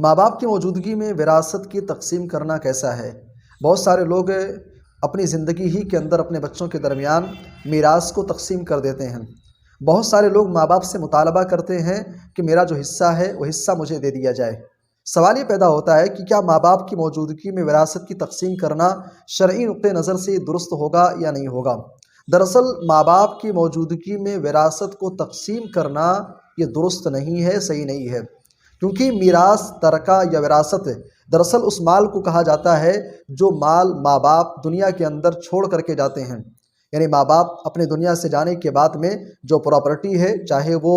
ماں باپ کی موجودگی میں وراثت کی تقسیم کرنا کیسا ہے؟ بہت سارے لوگ اپنی زندگی ہی کے اندر اپنے بچوں کے درمیان میراث کو تقسیم کر دیتے ہیں۔ بہت سارے لوگ ماں باپ سے مطالبہ کرتے ہیں کہ میرا جو حصہ ہے وہ حصہ مجھے دے دیا جائے۔ سوال یہ پیدا ہوتا ہے کہ کیا ماں باپ کی موجودگی میں وراثت کی تقسیم کرنا شرعی نقطہ نظر سے درست ہوگا یا نہیں ہوگا؟ دراصل ماں باپ کی موجودگی میں وراثت کو تقسیم کرنا یہ درست نہیں ہے، صحیح نہیں ہے، کیونکہ میراث ترکہ یا وراثت دراصل اس مال کو کہا جاتا ہے جو مال ماں باپ دنیا کے اندر چھوڑ کر کے جاتے ہیں۔ یعنی ماں باپ اپنے دنیا سے جانے کے بعد میں جو پراپرٹی ہے، چاہے وہ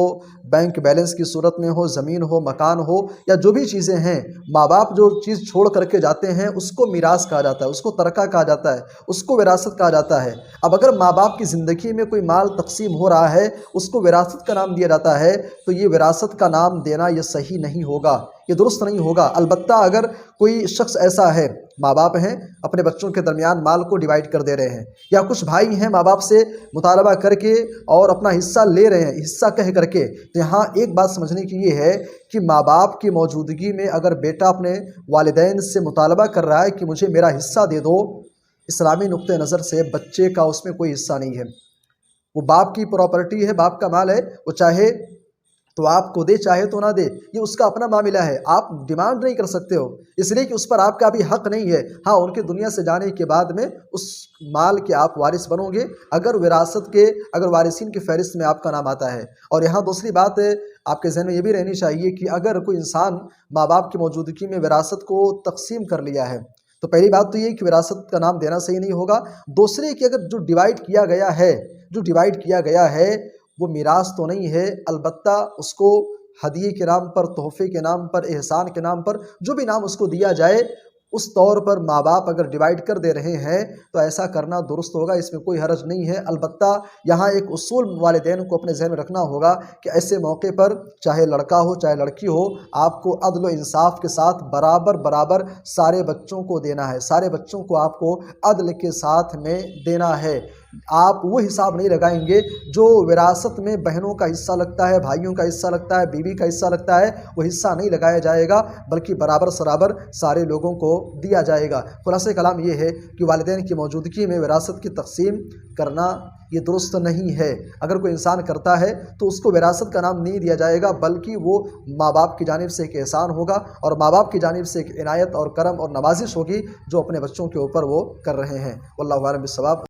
بینک بیلنس کی صورت میں ہو، زمین ہو، مکان ہو، یا جو بھی چیزیں ہیں، ماں باپ جو چیز چھوڑ کر کے جاتے ہیں اس کو میراث کہا جاتا ہے، اس کو ترکہ کہا جاتا ہے، اس کو وراثت کہا جاتا ہے۔ اب اگر ماں باپ کی زندگی میں کوئی مال تقسیم ہو رہا ہے، اس کو وراثت کا نام دیا جاتا ہے، تو یہ وراثت کا نام دینا یہ صحیح نہیں ہوگا، یہ درست نہیں ہوگا۔ البتہ اگر کوئی شخص ایسا ہے، ماں باپ ہیں، اپنے بچوں کے درمیان مال کو ڈیوائیڈ کر دے رہے ہیں، یا کچھ بھائی ہیں ماں باپ سے مطالبہ کر کے اور اپنا حصہ لے رہے ہیں، حصہ کہہ کر کے، تو یہاں ایک بات سمجھنے کی یہ ہے کہ ماں باپ کی موجودگی میں اگر بیٹا اپنے والدین سے مطالبہ کر رہا ہے کہ مجھے میرا حصہ دے دو، اسلامی نقطہ نظر سے بچے کا اس میں کوئی حصہ نہیں ہے۔ وہ باپ کی پراپرٹی ہے، باپ کا مال ہے، وہ چاہے تو آپ کو دے، چاہے تو نہ دے، یہ اس کا اپنا معاملہ ہے، آپ ڈیمانڈ نہیں کر سکتے ہو، اس لیے کہ اس پر آپ کا بھی حق نہیں ہے۔ ہاں، ان کے دنیا سے جانے کے بعد میں اس مال کے آپ وارث بنو گے اگر وراثت کے، اگر وارثین کی فہرست میں آپ کا نام آتا ہے۔ اور یہاں دوسری بات آپ کے ذہن میں یہ بھی رہنی چاہیے کہ اگر کوئی انسان ماں باپ کی موجودگی میں وراثت کو تقسیم کر لیا ہے، تو پہلی بات تو یہ کہ وراثت کا نام دینا صحیح نہیں ہوگا۔ دوسری کہ اگر جو ڈیوائیڈ کیا گیا ہے وہ میراث تو نہیں ہے، البتہ اس کو ہدیے کے نام پر، تحفے کے نام پر، احسان کے نام پر، جو بھی نام اس کو دیا جائے، اس طور پر ماں باپ اگر ڈیوائیڈ کر دے رہے ہیں تو ایسا کرنا درست ہوگا، اس میں کوئی حرج نہیں ہے۔ البتہ یہاں ایک اصول والدین کو اپنے ذہن میں رکھنا ہوگا کہ ایسے موقع پر چاہے لڑکا ہو چاہے لڑکی ہو، آپ کو عدل و انصاف کے ساتھ برابر سارے بچوں کو دینا ہے، سارے بچوں کو آپ کو عدل کے ساتھ میں دینا ہے۔ آپ وہ حساب نہیں لگائیں گے جو وراثت میں بہنوں کا حصہ لگتا ہے، بھائیوں کا حصہ لگتا ہے، بیوی کا حصہ لگتا ہے، وہ حصہ نہیں لگایا جائے گا، بلکہ برابر سارے لوگوں کو دیا جائے گا۔ خلاصہ کلام یہ ہے کہ والدین کی موجودگی میں وراثت کی تقسیم کرنا یہ درست نہیں ہے۔ اگر کوئی انسان کرتا ہے تو اس کو وراثت کا نام نہیں دیا جائے گا، بلکہ وہ ماں باپ کی جانب سے ایک احسان ہوگا، اور ماں باپ کی جانب سے ایک عنایت اور کرم اور نوازش ہوگی جو اپنے بچوں کے اوپر وہ کر رہے ہیں۔ واللہ اعلم بالصواب۔